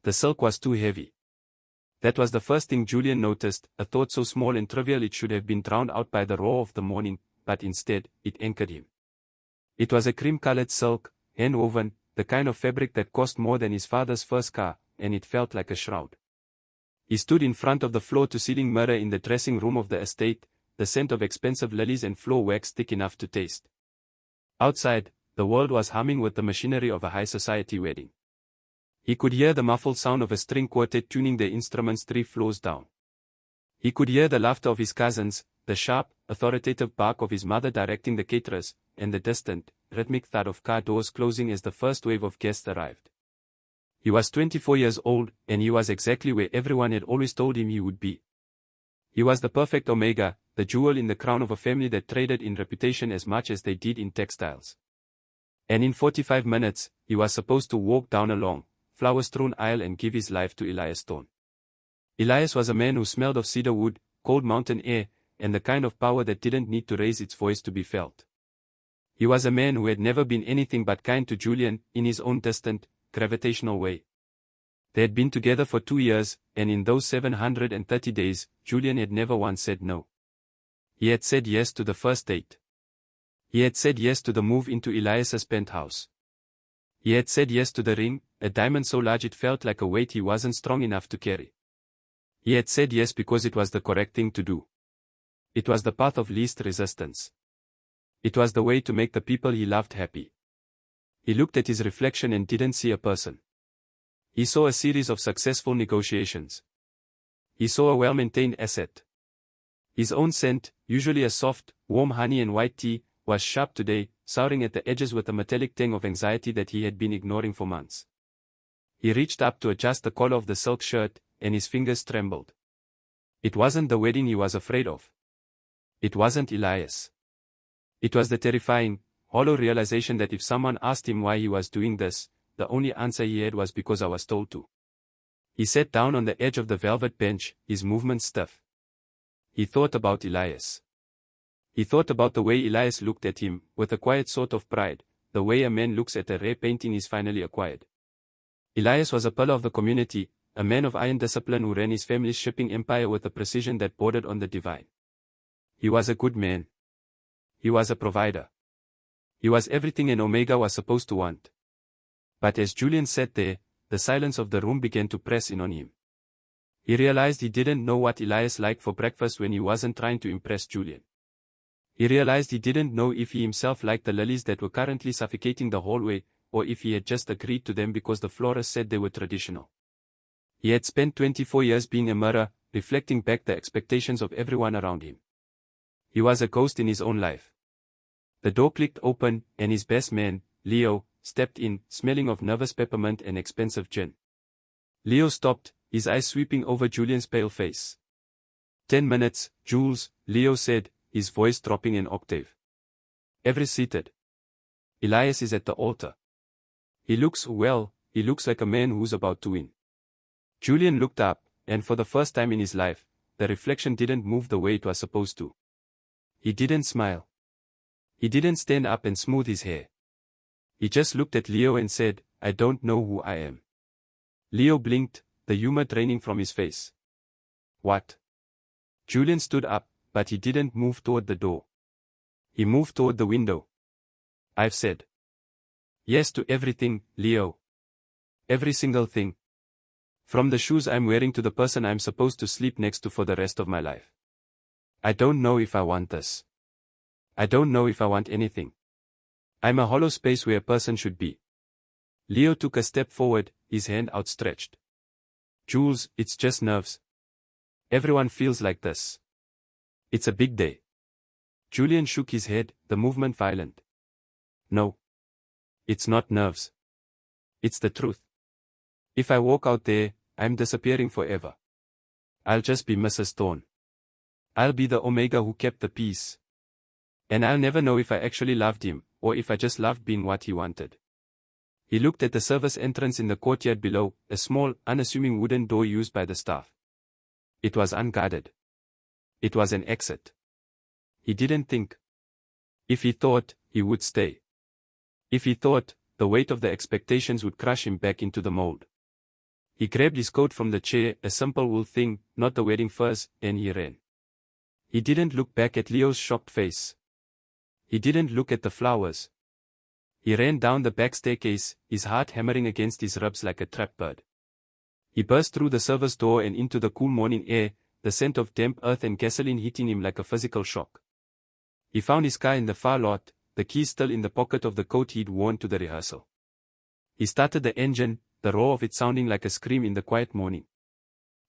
The silk was too heavy. That was the first thing Julian noticed, a thought so small and trivial it should have been drowned out by the roar of the morning, but instead, it anchored him. It was a cream-colored silk, hand-woven, the kind of fabric that cost more than his father's first car, and it felt like a shroud. He stood in front of the floor-to-ceiling mirror in the dressing room of the estate, the scent of expensive lilies and floor wax thick enough to taste. Outside, the world was humming with the machinery of a high-society wedding. He could hear the muffled sound of a string quartet tuning their instruments 3 floors down. He could hear the laughter of his cousins, the sharp, authoritative bark of his mother directing the caterers, and the distant, rhythmic thud of car doors closing as the first wave of guests arrived. He was 24 years old, and he was exactly where everyone had always told him he would be. He was the perfect omega, the jewel in the crown of a family that traded in reputation as much as they did in textiles. And in 45 minutes, he was supposed to walk down a long, flower-strewn aisle and give his life to Elias Thorne. Elias was a man who smelled of cedar wood, cold mountain air, and the kind of power that didn't need to raise its voice to be felt. He was a man who had never been anything but kind to Julian, in his own distant, gravitational way. They had been together for 2 years, and in those 730 days, Julian had never once said no. He had said yes to the first date. He had said yes to the move into Elias's penthouse. He had said yes to the ring, a diamond so large it felt like a weight he wasn't strong enough to carry. He had said yes because it was the correct thing to do. It was the path of least resistance. It was the way to make the people he loved happy. He looked at his reflection and didn't see a person. He saw a series of successful negotiations. He saw a well-maintained asset. His own scent, usually a soft, warm honey and white tea, was sharp today, souring at the edges with a metallic tang of anxiety that he had been ignoring for months. He reached up to adjust the collar of the silk shirt, and his fingers trembled. It wasn't the wedding he was afraid of. It wasn't Elias. It was the terrifying, hollow realization that if someone asked him why he was doing this, the only answer he had was because I was told to. He sat down on the edge of the velvet bench, his movements stiff. He thought about Elias. He thought about the way Elias looked at him, with a quiet sort of pride, the way a man looks at a rare painting he's finally acquired. Elias was a pillar of the community, a man of iron discipline who ran his family's shipping empire with a precision that bordered on the divine. He was a good man. He was a provider. He was everything an Omega was supposed to want. But as Julian sat there, the silence of the room began to press in on him. He realized he didn't know what Elias liked for breakfast when he wasn't trying to impress Julian. He realized he didn't know if he himself liked the lilies that were currently suffocating the hallway, or if he had just agreed to them because the florist said they were traditional. He had spent 24 years being a mirror, reflecting back the expectations of everyone around him. He was a ghost in his own life. The door clicked open, and his best man, Leo, stepped in, smelling of nervous peppermint and expensive gin. Leo stopped, his eyes sweeping over Julian's pale face. 10 minutes, Jules, Leo said, his voice dropping an octave. Every seated. Elias is at the altar. He looks like a man who's about to win. Julian looked up, and for the first time in his life, the reflection didn't move the way it was supposed to. He didn't smile. He didn't stand up and smooth his hair. He just looked at Leo and said, "I don't know who I am." Leo blinked, the humor draining from his face. "What?" Julian stood up, but he didn't move toward the door. He moved toward the window. "I've said yes to everything, Leo. Every single thing. From the shoes I'm wearing to the person I'm supposed to sleep next to for the rest of my life. I don't know if I want this. I don't know if I want anything. I'm a hollow space where a person should be." Leo took a step forward, his hand outstretched. "Jules, it's just nerves. Everyone feels like this. It's a big day." Julian shook his head, the movement violent. "No. It's not nerves. It's the truth. If I walk out there, I'm disappearing forever. I'll just be Mrs. Thorne. I'll be the Omega who kept the peace. And I'll never know if I actually loved him, or if I just loved being what he wanted." He looked at the service entrance in the courtyard below, a small, unassuming wooden door used by the staff. It was unguarded. It was an exit. He didn't think. If he thought, he would stay. If he thought, the weight of the expectations would crush him back into the mold. He grabbed his coat from the chair, a simple wool thing, not the wedding furs, and he ran. He didn't look back at Leo's shocked face. He didn't look at the flowers. He ran down the back staircase, his heart hammering against his ribs like a trapped bird. He burst through the service door and into the cool morning air, the scent of damp earth and gasoline hitting him like a physical shock. He found his car in the far lot, the keys still in the pocket of the coat he'd worn to the rehearsal. He started the engine, the roar of it sounding like a scream in the quiet morning.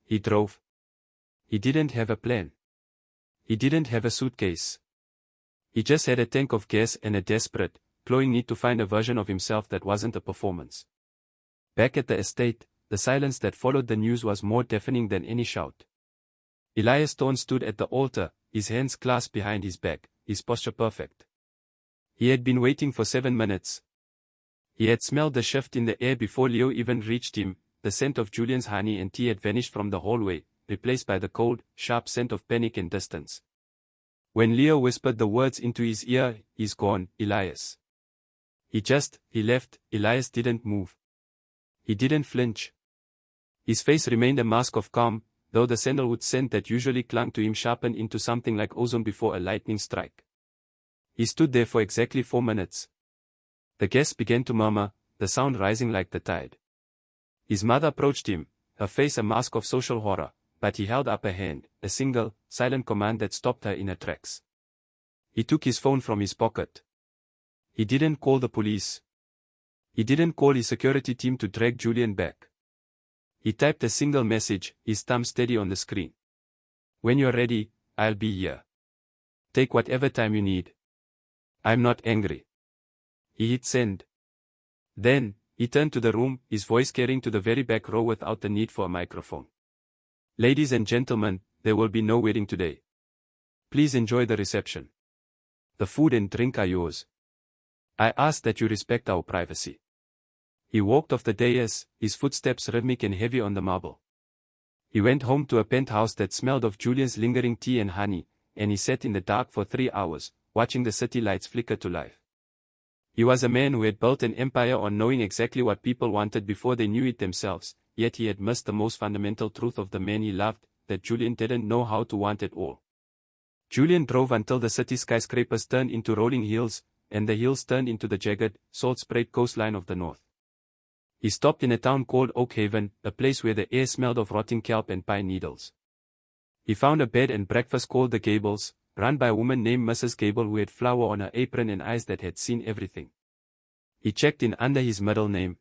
He drove. He didn't have a plan. He didn't have a suitcase. He just had a tank of gas and a desperate, glowing need to find a version of himself that wasn't a performance. Back at the estate, the silence that followed the news was more deafening than any shout. Elias Thorne stood at the altar, his hands clasped behind his back, his posture perfect. He had been waiting for 7 minutes. He had smelled the shift in the air before Leo even reached him. The scent of Julian's honey and tea had vanished from the hallway, replaced by the cold, sharp scent of panic and distance. When Leo whispered the words into his ear, "He's gone, Elias." He left. Elias didn't move. He didn't flinch. His face remained a mask of calm, though the sandalwood scent that usually clung to him sharpened into something like ozone before a lightning strike. He stood there for exactly 4 minutes. The guests began to murmur, the sound rising like the tide. His mother approached him, her face a mask of social horror, but he held up a hand, a single, silent command that stopped her in her tracks. He took his phone from his pocket. He didn't call the police. He didn't call his security team to drag Julian back. He typed a single message, his thumb steady on the screen. "When you're ready, I'll be here. Take whatever time you need. I'm not angry." He hit send. Then, he turned to the room, his voice carrying to the very back row without the need for a microphone. "Ladies and gentlemen, there will be no wedding today. Please enjoy the reception. The food and drink are yours. I ask that you respect our privacy." He walked off the dais, his footsteps rhythmic and heavy on the marble. He went home to a penthouse that smelled of Julian's lingering tea and honey, and he sat in the dark for 3 hours, watching the city lights flicker to life. He was a man who had built an empire on knowing exactly what people wanted before they knew it themselves, yet he had missed the most fundamental truth of the man he loved, that Julian didn't know how to want it all. Julian drove until the city skyscrapers turned into rolling hills, and the hills turned into the jagged, salt-sprayed coastline of the north. He stopped in a town called Oakhaven, a place where the air smelled of rotting kelp and pine needles. He found a bed and breakfast called the Gables, run by a woman named Mrs. Gable who had flour on her apron and eyes that had seen everything. He checked in under his middle name.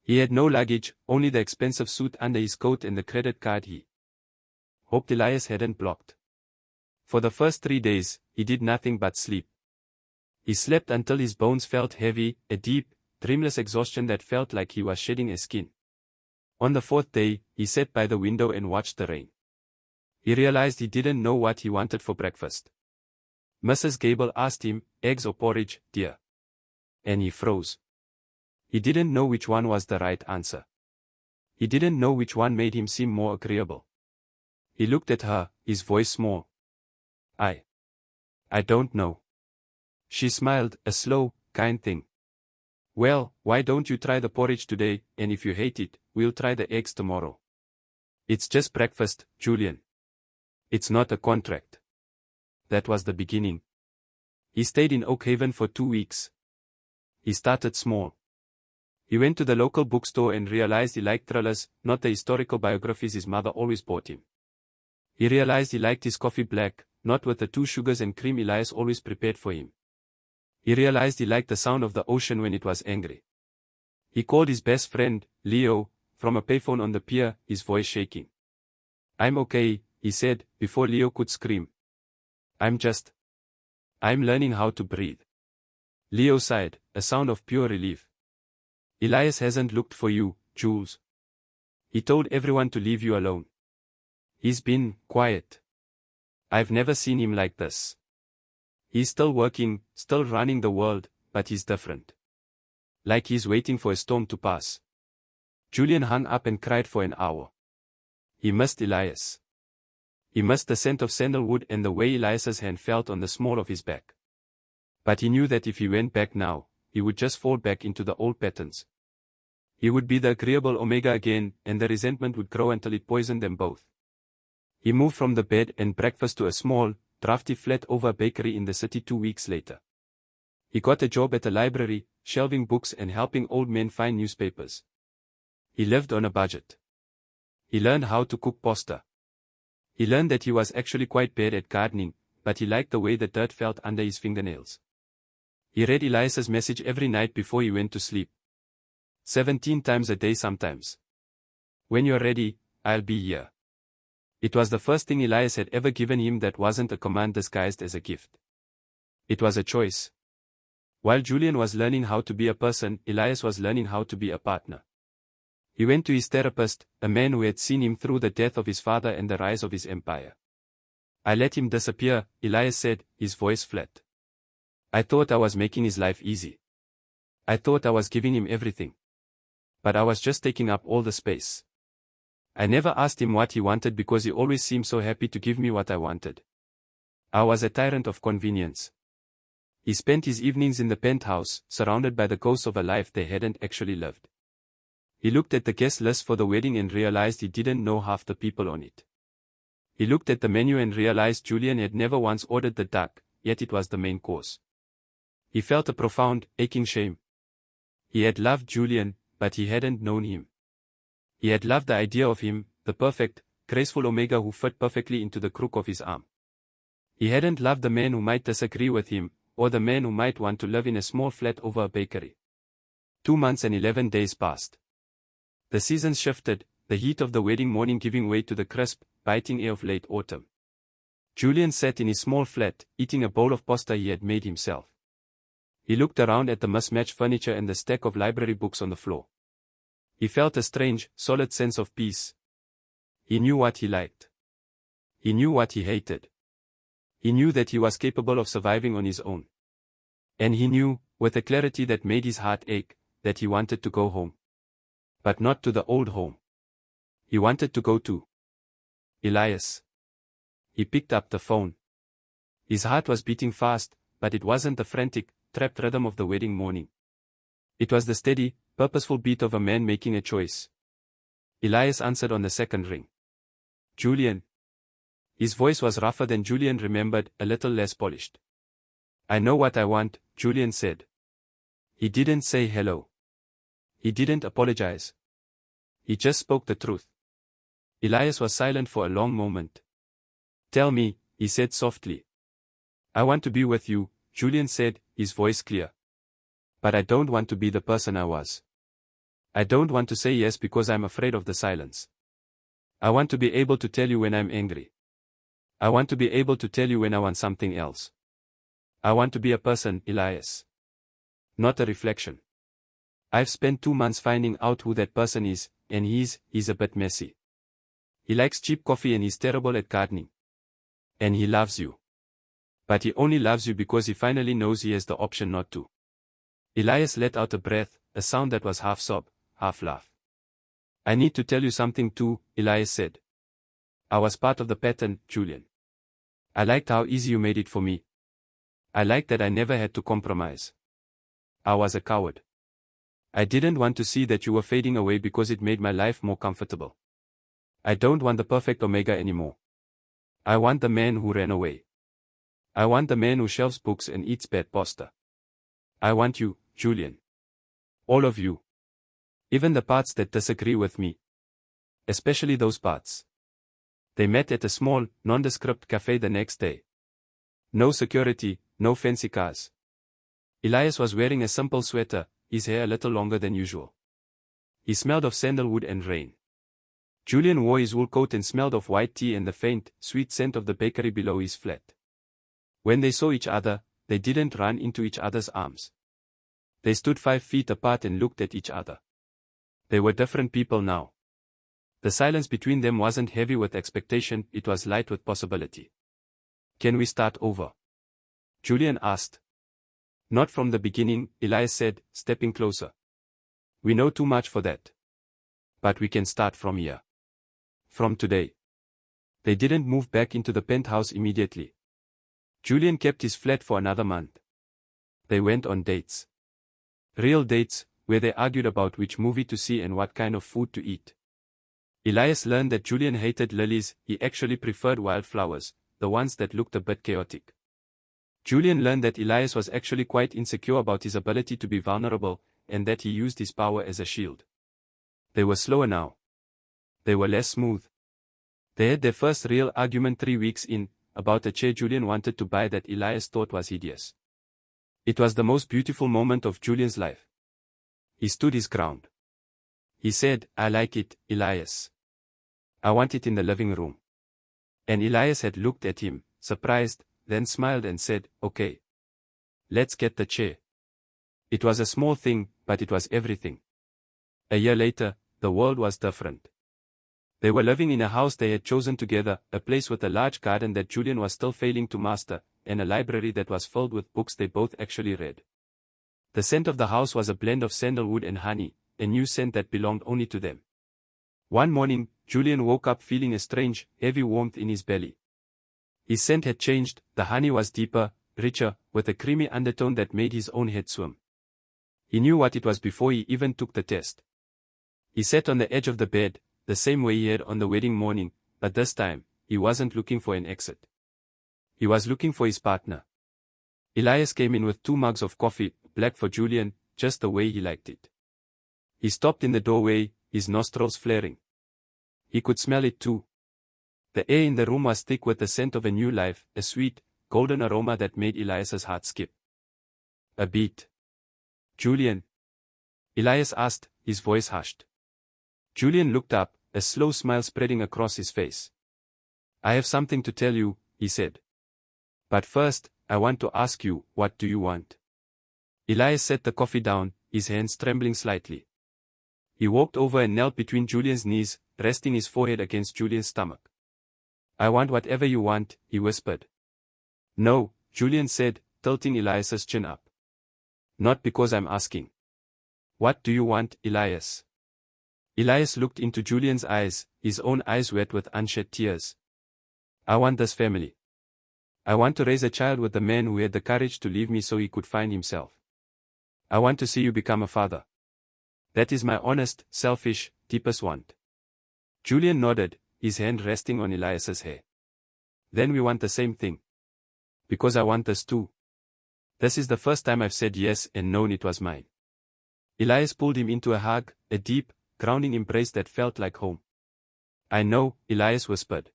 He had no luggage, only the expensive suit under his coat and the credit card he hoped Elias hadn't blocked. For the first 3 days, he did nothing but sleep. He slept until his bones felt heavy, a deep, dreamless exhaustion that felt like he was shedding a skin. On the 4th day, he sat by the window and watched the rain. He realized he didn't know what he wanted for breakfast. Mrs. Gable asked him, "Eggs or porridge, dear?" And he froze. He didn't know which one was the right answer. He didn't know which one made him seem more agreeable. He looked at her, his voice small. I don't know." She smiled, a slow, kind thing. "Well, why don't you try the porridge today, and if you hate it, we'll try the eggs tomorrow. It's just breakfast, Julian. It's not a contract." That was the beginning. He stayed in Oakhaven for 2 weeks. He started small. He went to the local bookstore and realized he liked thrillers, not the historical biographies his mother always bought him. He realized he liked his coffee black, not with the 2 sugars and cream Elias always prepared for him. He realized he liked the sound of the ocean when it was angry. He called his best friend, Leo, from a payphone on the pier, his voice shaking. "I'm okay," he said, before Leo could scream. I'm learning how to breathe." Leo sighed, a sound of pure relief. "Elias hasn't looked for you, Jules. He told everyone to leave you alone. He's been quiet. I've never seen him like this. He's still working, still running the world, but he's different. Like he's waiting for a storm to pass." Julian hung up and cried for an hour. He missed Elias. He missed the scent of sandalwood and the way Elias's hand felt on the small of his back. But he knew that if he went back now, he would just fall back into the old patterns. He would be the agreeable Omega again, and the resentment would grow until it poisoned them both. He moved from the bed and breakfast to a small, drafty flat over a bakery in the city 2 weeks later. He got a job at a library, shelving books and helping old men find newspapers. He lived on a budget. He learned how to cook pasta. He learned that he was actually quite bad at gardening, but he liked the way the dirt felt under his fingernails. He read Elias's message every night before he went to sleep. 17 times a day sometimes. When you're ready, I'll be here. It was the first thing Elias had ever given him that wasn't a command disguised as a gift. It was a choice. While Julian was learning how to be a person, Elias was learning how to be a partner. He went to his therapist, a man who had seen him through the death of his father and the rise of his empire. I let him disappear, Elias said, his voice flat. I thought I was making his life easy. I thought I was giving him everything. But I was just taking up all the space. I never asked him what he wanted because he always seemed so happy to give me what I wanted. I was a tyrant of convenience. He spent his evenings in the penthouse, surrounded by the ghosts of a life they hadn't actually lived. He looked at the guest list for the wedding and realized he didn't know half the people on it. He looked at the menu and realized Julian had never once ordered the duck, yet it was the main course. He felt a profound, aching shame. He had loved Julian, but he hadn't known him. He had loved the idea of him, the perfect, graceful Omega who fit perfectly into the crook of his arm. He hadn't loved the man who might disagree with him, or the man who might want to live in a small flat over a bakery. 2 months and 11 days passed. The seasons shifted, the heat of the wedding morning giving way to the crisp, biting air of late autumn. Julian sat in his small flat, eating a bowl of pasta he had made himself. He looked around at the mismatched furniture and the stack of library books on the floor. He felt a strange, solid sense of peace. He knew what he liked. He knew what he hated. He knew that he was capable of surviving on his own. And he knew, with a clarity that made his heart ache, that he wanted to go home. But not to the old home. He wanted to go to Elias. He picked up the phone. His heart was beating fast, but it wasn't the frantic, trapped rhythm of the wedding morning. It was the steady, purposeful beat of a man making a choice. Elias answered on the second ring. Julian. His voice was rougher than Julian remembered, a little less polished. I know what I want, Julian said. He didn't say hello. He didn't apologize. He just spoke the truth. Elias was silent for a long moment. Tell me, he said softly. I want to be with you, Julian said, his voice clear. But I don't want to be the person I was. I don't want to say yes because I'm afraid of the silence. I want to be able to tell you when I'm angry. I want to be able to tell you when I want something else. I want to be a person, Elias. Not a reflection. I've spent 2 months finding out who that person is, and he's a bit messy. He likes cheap coffee and he's terrible at gardening. And he loves you. But he only loves you because he finally knows he has the option not to. Elias let out a breath, a sound that was half sob, half laugh. I need to tell you something too, Elias said. I was part of the pattern, Julian. I liked how easy you made it for me. I liked that I never had to compromise. I was a coward. I didn't want to see that you were fading away because it made my life more comfortable. I don't want the perfect Omega anymore. I want the man who ran away. I want the man who shelves books and eats bad pasta. I want you, Julian. All of you. Even the parts that disagree with me. Especially those parts. They met at a small, nondescript cafe the next day. No security, no fancy cars. Elias was wearing a simple sweater, his hair a little longer than usual. He smelled of sandalwood and rain. Julian wore his wool coat and smelled of white tea and the faint, sweet scent of the bakery below his flat. When they saw each other, they didn't run into each other's arms. They stood 5 feet apart and looked at each other. They were different people now. The silence between them wasn't heavy with expectation, it was light with possibility. Can we start over? Julian asked. Not from the beginning, Elias said, stepping closer. We know too much for that. But we can start from here. From today. They didn't move back into the penthouse immediately. Julian kept his flat for another month. They went on dates. Real dates, where they argued about which movie to see and what kind of food to eat. Elias learned that Julian hated lilies, he actually preferred wildflowers, the ones that looked a bit chaotic. Julian learned that Elias was actually quite insecure about his ability to be vulnerable, and that he used his power as a shield. They were slower now. They were less smooth. They had their first real argument 3 weeks in, about a chair Julian wanted to buy that Elias thought was hideous. It was the most beautiful moment of Julian's life. He stood his ground. He said, "I like it, Elias. I want it in the living room." And Elias had looked at him, surprised, then smiled and said, "Okay. Let's get the chair." It was a small thing, but it was everything. A year later, the world was different. They were living in a house they had chosen together, a place with a large garden that Julian was still failing to master, and a library that was filled with books they both actually read. The scent of the house was a blend of sandalwood and honey, a new scent that belonged only to them. One morning, Julian woke up feeling a strange, heavy warmth in his belly. His scent had changed, the honey was deeper, richer, with a creamy undertone that made his own head swim. He knew what it was before he even took the test. He sat on the edge of the bed, the same way he had on the wedding morning, but this time, he wasn't looking for an exit. He was looking for his partner. Elias came in with 2 mugs of coffee, black for Julian, just the way he liked it. He stopped in the doorway, his nostrils flaring. He could smell it too. The air in the room was thick with the scent of a new life, a sweet, golden aroma that made Elias's heart skip a beat. "Julian?" Elias asked, his voice hushed. Julian looked up, a slow smile spreading across his face. "I have something to tell you," he said. "But first, I want to ask you, what do you want?" Elias set the coffee down, his hands trembling slightly. He walked over and knelt between Julian's knees, resting his forehead against Julian's stomach. "I want whatever you want," he whispered. "No," Julian said, tilting Elias's chin up. "Not because I'm asking." "What do you want, Elias?" Elias looked into Julian's eyes, his own eyes wet with unshed tears. "I want this family. I want to raise a child with the man who had the courage to leave me so he could find himself. I want to see you become a father. That is my honest, selfish, deepest want." Julian nodded, his hand resting on Elias's hair. "Then we want the same thing. Because I want this too. This is the first time I've said yes and known it was mine." Elias pulled him into a hug, a deep, grounding embrace that felt like home. "I know," Elias whispered.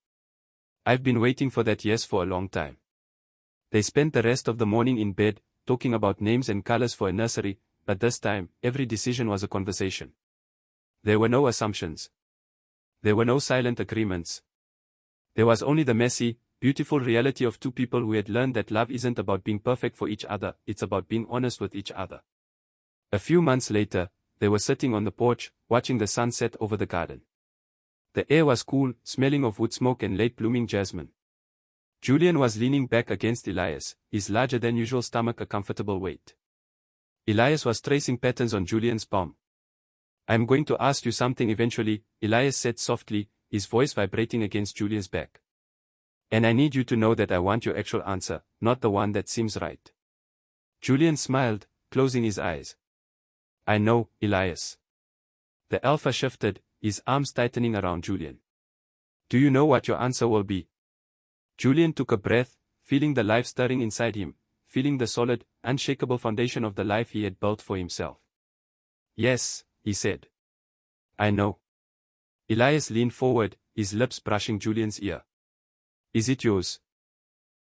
"I've been waiting for that yes for a long time." They spent the rest of the morning in bed, talking about names and colors for a nursery, but this time, every decision was a conversation. There were no assumptions. There were no silent agreements. There was only the messy, beautiful reality of 2 people who had learned that love isn't about being perfect for each other, it's about being honest with each other. A few months later, they were sitting on the porch, watching the sun set over the garden. The air was cool, smelling of wood smoke and late-blooming jasmine. Julian was leaning back against Elias, his larger-than-usual stomach a comfortable weight. Elias was tracing patterns on Julian's palm. "I'm going to ask you something eventually," Elias said softly, his voice vibrating against Julian's back. "And I need you to know that I want your actual answer, not the one that seems right." Julian smiled, closing his eyes. "I know, Elias." The alpha shifted, his arms tightening around Julian. "Do you know what your answer will be?" Julian took a breath, feeling the life stirring inside him, feeling the solid, unshakable foundation of the life he had built for himself. "Yes," he said. "I know." Elias leaned forward, his lips brushing Julian's ear. "Is it yours?"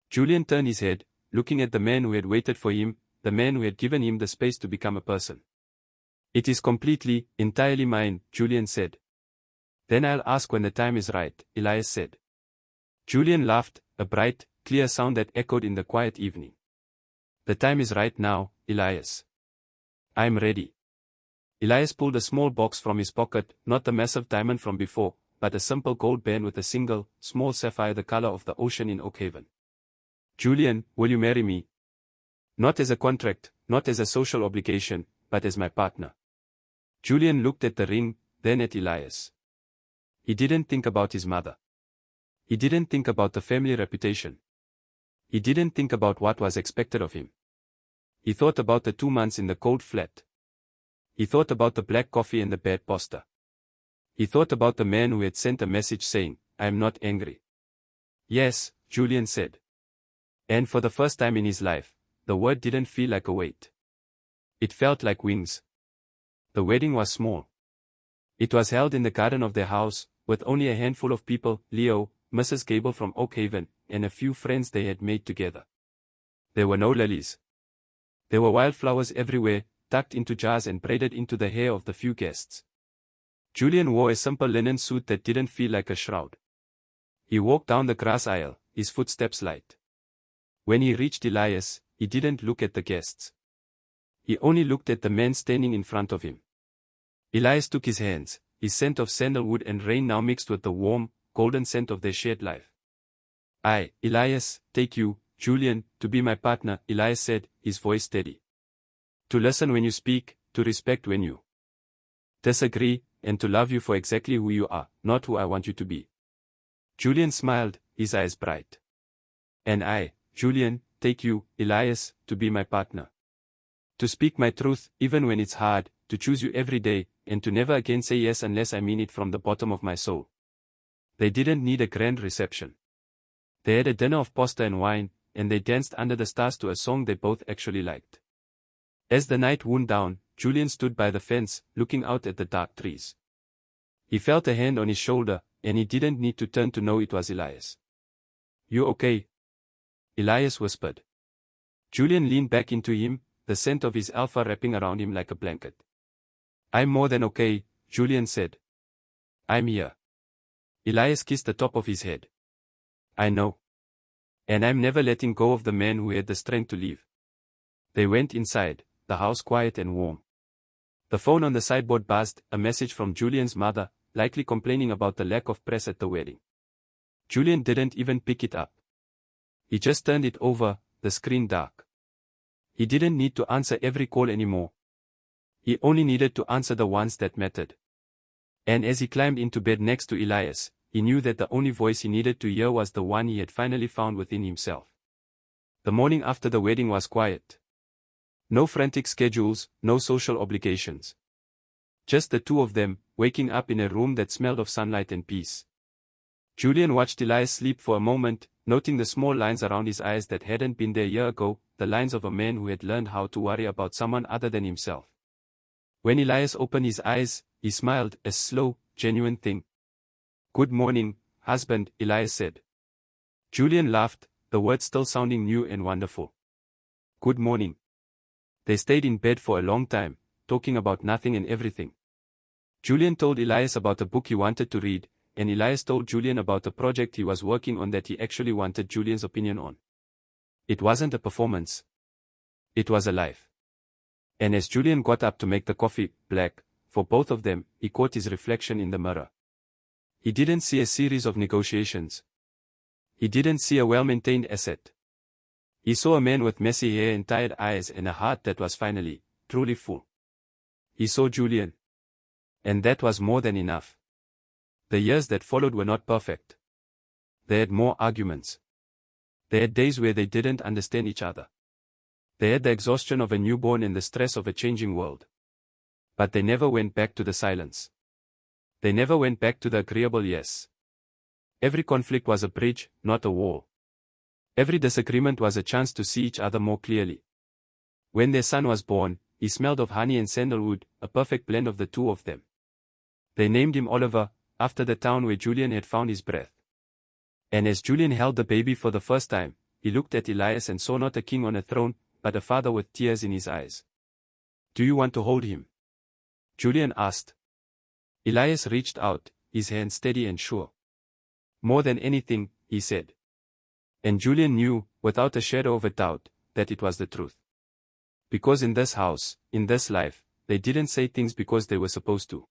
Julian turned his head, looking at the man who had waited for him, the man who had given him the space to become a person. "It is completely, entirely mine," Julian said. "Then I'll ask when the time is right," Elias said. Julian laughed, a bright, clear sound that echoed in the quiet evening. "The time is right now, Elias. I'm ready." Elias pulled a small box from his pocket, not the massive diamond from before, but a simple gold band with a single, small sapphire the color of the ocean in Oakhaven. "Julian, will you marry me? Not as a contract, not as a social obligation, but as my partner." Julian looked at the ring, then at Elias. He didn't think about his mother. He didn't think about the family reputation. He didn't think about what was expected of him. He thought about the 2 months in the cold flat. He thought about the black coffee and the bad pasta. He thought about the man who had sent a message saying, "I am not angry." "Yes," Julian said. And for the first time in his life, the word didn't feel like a weight. It felt like wings. The wedding was small. It was held in the garden of their house, with only a handful of people, Leo, Mrs. Gable from Oakhaven, and a few friends they had made together. There were no lilies. There were wildflowers everywhere, tucked into jars and braided into the hair of the few guests. Julian wore a simple linen suit that didn't feel like a shroud. He walked down the grass aisle, his footsteps light. When he reached Elias, he didn't look at the guests. He only looked at the man standing in front of him. Elias took his hands, his scent of sandalwood and rain now mixed with the warm, golden scent of their shared life. "I, Elias, take you, Julian, to be my partner," Elias said, his voice steady. "To listen when you speak, to respect when you disagree, and to love you for exactly who you are, not who I want you to be." Julian smiled, his eyes bright. "And I, Julian, take you, Elias, to be my partner. To speak my truth, even when it's hard, to choose you every day, and to never again say yes unless I mean it from the bottom of my soul." They didn't need a grand reception. They had a dinner of pasta and wine, and they danced under the stars to a song they both actually liked. As the night wound down, Julian stood by the fence, looking out at the dark trees. He felt a hand on his shoulder, and he didn't need to turn to know it was Elias. "You okay?" Elias whispered. Julian leaned back into him, the scent of his alpha wrapping around him like a blanket. "I'm more than okay," Julian said. "I'm here." Elias kissed the top of his head. "I know. And I'm never letting go of the man who had the strength to leave." They went inside, the house quiet and warm. The phone on the sideboard buzzed, a message from Julian's mother, likely complaining about the lack of press at the wedding. Julian didn't even pick it up. He just turned it over, the screen dark. He didn't need to answer every call anymore. He only needed to answer the ones that mattered. And as he climbed into bed next to Elias, he knew that the only voice he needed to hear was the one he had finally found within himself. The morning after the wedding was quiet. No frantic schedules, no social obligations. Just the two of them, waking up in a room that smelled of sunlight and peace. Julian watched Elias sleep for a moment, noting the small lines around his eyes that hadn't been there a year ago, the lines of a man who had learned how to worry about someone other than himself. When Elias opened his eyes, he smiled, a slow, genuine thing. "Good morning, husband," Elias said. Julian laughed, the words still sounding new and wonderful. "Good morning." They stayed in bed for a long time, talking about nothing and everything. Julian told Elias about a book he wanted to read, and Elias told Julian about a project he was working on that he actually wanted Julian's opinion on. It wasn't a performance. It was a life. And as Julian got up to make the coffee black for both of them, he caught his reflection in the mirror. He didn't see a series of negotiations. He didn't see a well-maintained asset. He saw a man with messy hair and tired eyes and a heart that was finally, truly full. He saw Julian. And that was more than enough. The years that followed were not perfect. They had more arguments. They had days where they didn't understand each other. They had the exhaustion of a newborn and the stress of a changing world. But they never went back to the silence. They never went back to the agreeable yes. Every conflict was a bridge, not a wall. Every disagreement was a chance to see each other more clearly. When their son was born, he smelled of honey and sandalwood, a perfect blend of the two of them. They named him Oliver, after the town where Julian had found his breath. And as Julian held the baby for the first time, he looked at Elias and saw not a king on a throne, but a father with tears in his eyes. "Do you want to hold him?" Julian asked. Elias reached out, his hand steady and sure. "More than anything," he said. And Julian knew, without a shadow of a doubt, that it was the truth. Because in this house, in this life, they didn't say things because they were supposed to.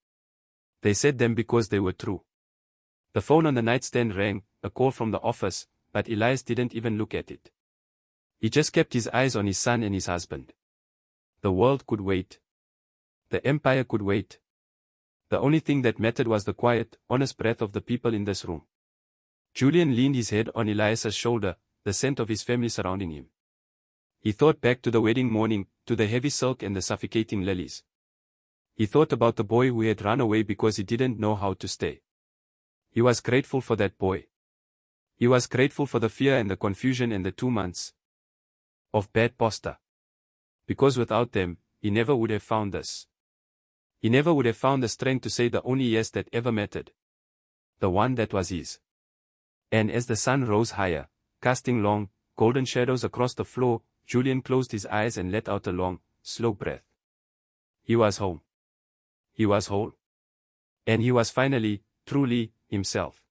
They said them because they were true. The phone on the nightstand rang, a call from the office, but Elias didn't even look at it. He just kept his eyes on his son and his husband. The world could wait. The empire could wait. The only thing that mattered was the quiet, honest breath of the people in this room. Julian leaned his head on Elias's shoulder, the scent of his family surrounding him. He thought back to the wedding morning, to the heavy silk and the suffocating lilies. He thought about the boy who had run away because he didn't know how to stay. He was grateful for that boy. He was grateful for the fear and the confusion and the 2 months of bad posture. Because without them, he never would have found this. He never would have found the strength to say the only yes that ever mattered. The one that was his. And as the sun rose higher, casting long, golden shadows across the floor, Julian closed his eyes and let out a long, slow breath. He was home. He was whole. And he was finally, truly, himself.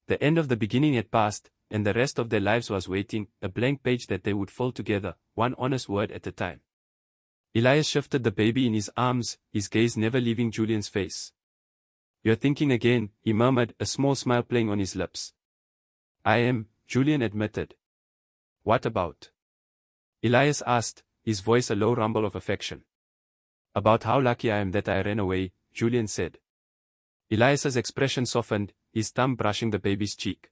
The end of the beginning had passed, and the rest of their lives was waiting, a blank page that they would fill together, one honest word at a time. Elias shifted the baby in his arms, his gaze never leaving Julian's face. "You're thinking again," he murmured, a small smile playing on his lips. "I am," Julian admitted. "What about?" Elias asked, his voice a low rumble of affection. "About how lucky I am that I ran away," Julian said. Elias's expression softened, his thumb brushing the baby's cheek.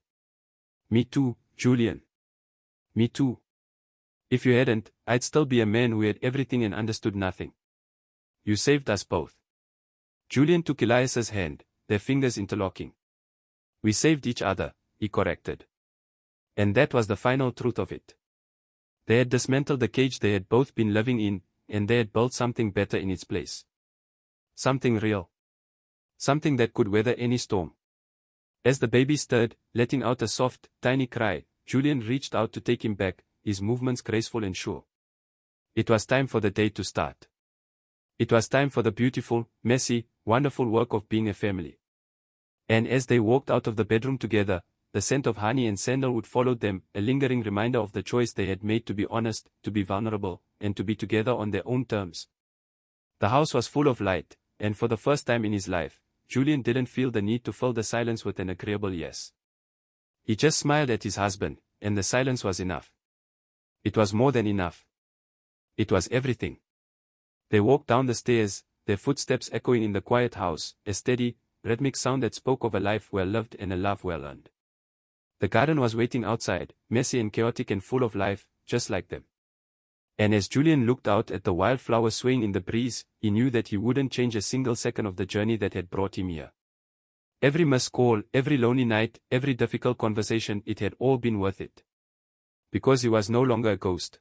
"Me too, Julian. Me too. If you hadn't, I'd still be a man who had everything and understood nothing. You saved us both." Julian took Elias's hand, their fingers interlocking. "We saved each other," he corrected. And that was the final truth of it. They had dismantled the cage they had both been living in, and they had built something better in its place. Something real. Something that could weather any storm. As the baby stirred, letting out a soft, tiny cry, Julian reached out to take him back, his movements graceful and sure. It was time for the day to start. It was time for the beautiful, messy, wonderful work of being a family. And as they walked out of the bedroom together, the scent of honey and sandalwood followed them, a lingering reminder of the choice they had made to be honest, to be vulnerable, and to be together on their own terms. The house was full of light, and for the first time in his life, Julian didn't feel the need to fill the silence with an agreeable yes. He just smiled at his husband, and the silence was enough. It was more than enough. It was everything. They walked down the stairs, their footsteps echoing in the quiet house, a steady, rhythmic sound that spoke of a life well lived and a love well earned. The garden was waiting outside, messy and chaotic and full of life, just like them. And as Julian looked out at the wildflowers swaying in the breeze, he knew that he wouldn't change a single second of the journey that had brought him here. Every missed call, every lonely night, every difficult conversation, it had all been worth it. Because he was no longer a ghost.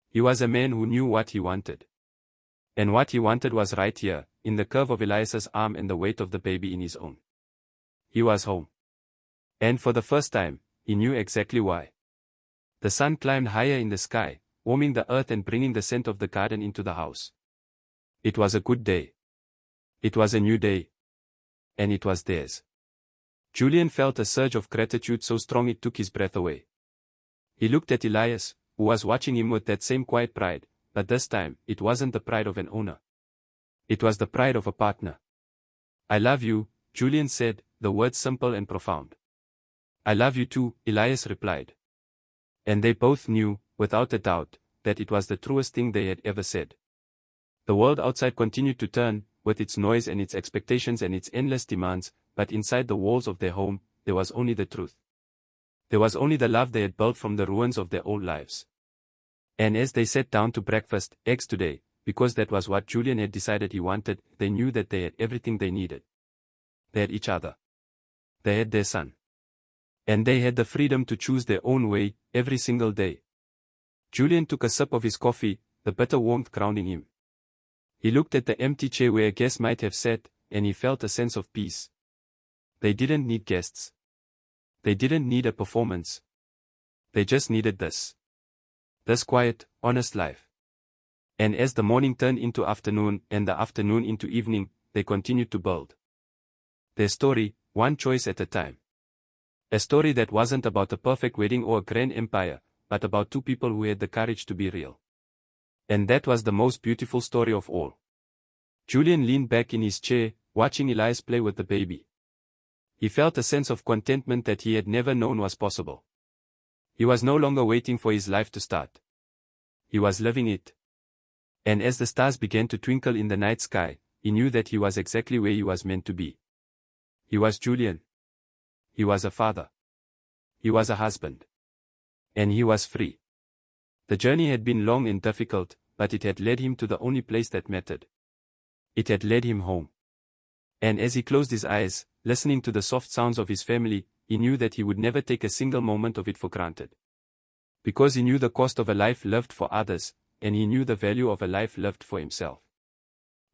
He was a man who knew what he wanted. And what he wanted was right here, in the curve of Elias's arm and the weight of the baby in his own. He was home. And for the first time, he knew exactly why. The sun climbed higher in the sky, warming the earth and bringing the scent of the garden into the house. It was a good day. It was a new day. And it was theirs. Julian felt a surge of gratitude so strong it took his breath away. He looked at Elias, who was watching him with that same quiet pride, but this time, it wasn't the pride of an owner. It was the pride of a partner. "I love you," Julian said, the words simple and profound. "I love you too," Elias replied. And they both knew, without a doubt, that it was the truest thing they had ever said. The world outside continued to turn, with its noise and its expectations and its endless demands, but inside the walls of their home, there was only the truth. There was only the love they had built from the ruins of their old lives. And as they sat down to breakfast, eggs today, because that was what Julian had decided he wanted, they knew that they had everything they needed. They had each other. They had their son. And they had the freedom to choose their own way, every single day. Julian took a sip of his coffee, the bitter warmth grounding him. He looked at the empty chair where a guest might have sat, and he felt a sense of peace. They didn't need guests. They didn't need a performance. They just needed this. This quiet, honest life. And as the morning turned into afternoon, and the afternoon into evening, they continued to build their story, one choice at a time. A story that wasn't about a perfect wedding or a grand empire, but about two people who had the courage to be real. And that was the most beautiful story of all. Julian leaned back in his chair, watching Elias play with the baby. He felt a sense of contentment that he had never known was possible. He was no longer waiting for his life to start. He was living it. And as the stars began to twinkle in the night sky, he knew that he was exactly where he was meant to be. He was Julian. He was a father. He was a husband. And he was free. The journey had been long and difficult, but it had led him to the only place that mattered. It had led him home. And as he closed his eyes, listening to the soft sounds of his family, he knew that he would never take a single moment of it for granted. Because he knew the cost of a life lived for others, and he knew the value of a life lived for himself.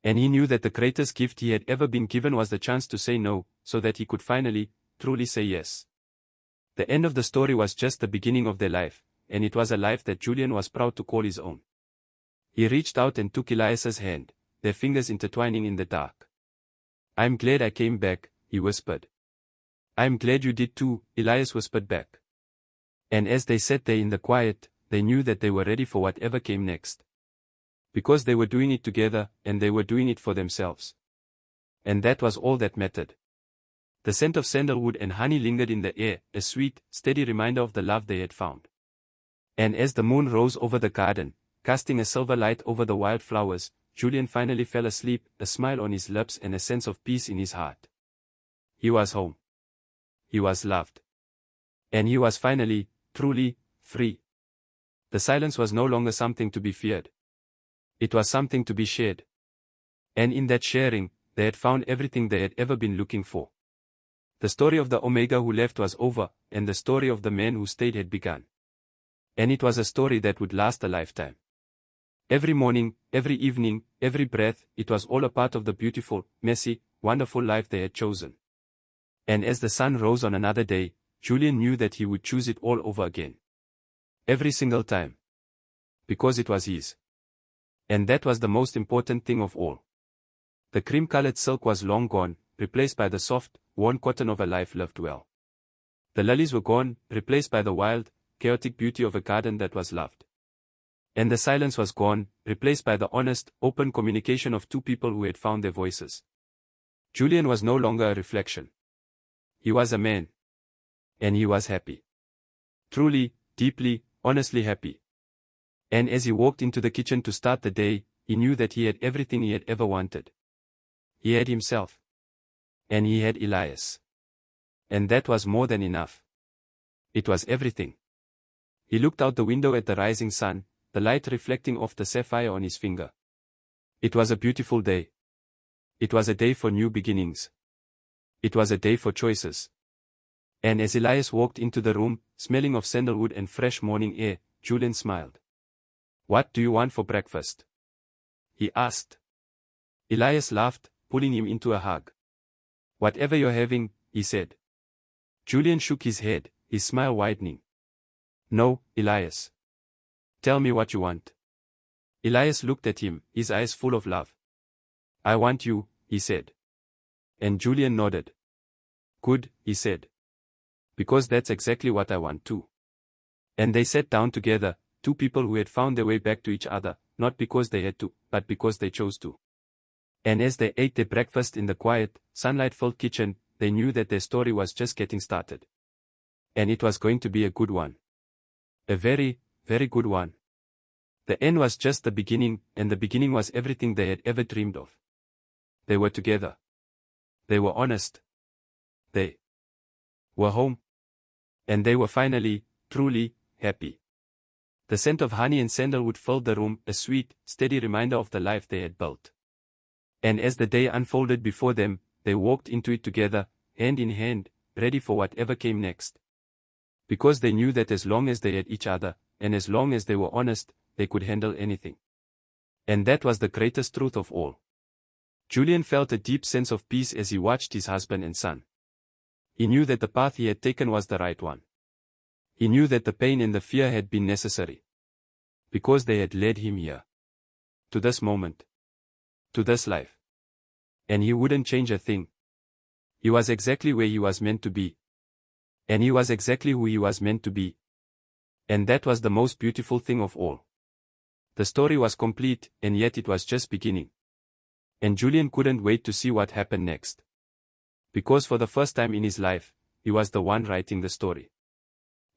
And he knew that the greatest gift he had ever been given was the chance to say no, so that he could finally, truly say yes. The end of the story was just the beginning of their life, and it was a life that Julian was proud to call his own. He reached out and took Elias's hand, their fingers intertwining in the dark. "I'm glad I came back," he whispered. "I'm glad you did too," Elias whispered back. And as they sat there in the quiet, they knew that they were ready for whatever came next. Because they were doing it together, and they were doing it for themselves. And that was all that mattered. The scent of sandalwood and honey lingered in the air, a sweet, steady reminder of the love they had found. And as the moon rose over the garden, casting a silver light over the wildflowers, Julian finally fell asleep, a smile on his lips and a sense of peace in his heart. He was home. He was loved. And he was finally, truly, free. The silence was no longer something to be feared. It was something to be shared. And in that sharing, they had found everything they had ever been looking for. The story of the Omega who left was over, and the story of the man who stayed had begun. And it was a story that would last a lifetime. Every morning, every evening, every breath, it was all a part of the beautiful, messy, wonderful life they had chosen. And as the sun rose on another day, Julian knew that he would choose it all over again. Every single time. Because it was his. And that was the most important thing of all. The cream-colored silk was long gone, replaced by the soft, worn cotton of a life lived well. The lilies were gone, replaced by the wild, chaotic beauty of a garden that was loved. And the silence was gone, replaced by the honest, open communication of two people who had found their voices. Julian was no longer a reflection. He was a man. And he was happy. Truly, deeply, honestly happy. And as he walked into the kitchen to start the day, he knew that he had everything he had ever wanted. He had himself. And he had Elias. And that was more than enough. It was everything. He looked out the window at the rising sun, the light reflecting off the sapphire on his finger. It was a beautiful day. It was a day for new beginnings. It was a day for choices. And as Elias walked into the room, smelling of sandalwood and fresh morning air, Julian smiled. "What do you want for breakfast?" he asked. Elias laughed, pulling him into a hug. "Whatever you're having," he said. Julian shook his head, his smile widening. "No, Elias. Tell me what you want." Elias looked at him, his eyes full of love. "I want you," he said. And Julian nodded. "Good," he said. "Because that's exactly what I want too." And they sat down together, two people who had found their way back to each other, not because they had to, but because they chose to. And as they ate their breakfast in the quiet, sunlight-filled kitchen, they knew that their story was just getting started. And it was going to be a good one. A very, very good one. The end was just the beginning, and the beginning was everything they had ever dreamed of. They were together. They were honest. They were home. And they were finally, truly, happy. The scent of honey and sandalwood filled the room, a sweet, steady reminder of the life they had built. And as the day unfolded before them, they walked into it together, hand in hand, ready for whatever came next. Because they knew that as long as they had each other, and as long as they were honest, they could handle anything. And that was the greatest truth of all. Julian felt a deep sense of peace as he watched his husband and son. He knew that the path he had taken was the right one. He knew that the pain and the fear had been necessary. Because they had led him here. To this moment. To this life. And he wouldn't change a thing. He was exactly where he was meant to be. And he was exactly who he was meant to be. And that was the most beautiful thing of all. The story was complete, and yet it was just beginning. And Julian couldn't wait to see what happened next. Because for the first time in his life, he was the one writing the story.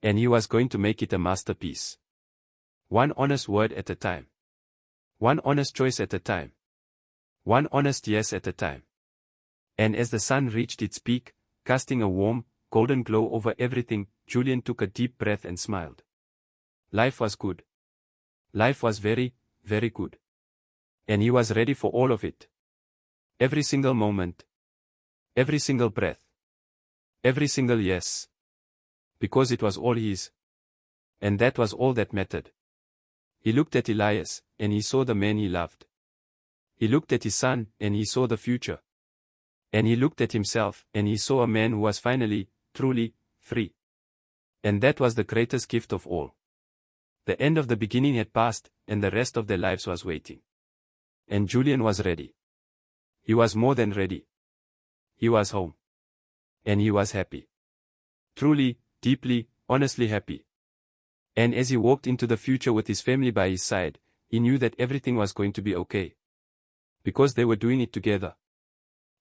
And he was going to make it a masterpiece. One honest word at a time. One honest choice at a time. One honest yes at a time. And as the sun reached its peak, casting a warm, golden glow over everything, Julian took a deep breath and smiled. Life was good. Life was very, very good. And he was ready for all of it. Every single moment. Every single breath. Every single yes. Because it was all his. And that was all that mattered. He looked at Elias, and he saw the man he loved. He looked at his son, and he saw the future. And he looked at himself, and he saw a man who was finally, truly, free. And that was the greatest gift of all. The end of the beginning had passed, and the rest of their lives was waiting. And Julian was ready. He was more than ready. He was home. And he was happy. Truly, deeply, honestly happy. And as he walked into the future with his family by his side, he knew that everything was going to be okay. Because they were doing it together.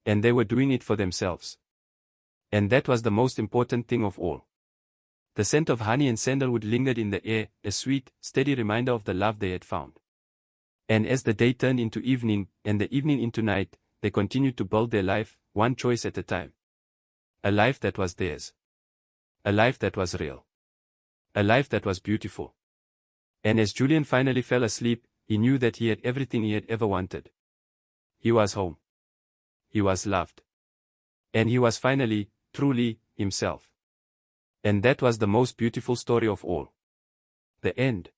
And they were doing it for themselves. And that was the most important thing of all. The scent of honey and sandalwood lingered in the air, a sweet, steady reminder of the love they had found. And as the day turned into evening, and the evening into night, they continued to build their life, one choice at a time. A life that was theirs. A life that was real. A life that was beautiful. And as Julian finally fell asleep, he knew that he had everything he had ever wanted. He was home. He was loved. And he was finally, truly, himself. And that was the most beautiful story of all. The end.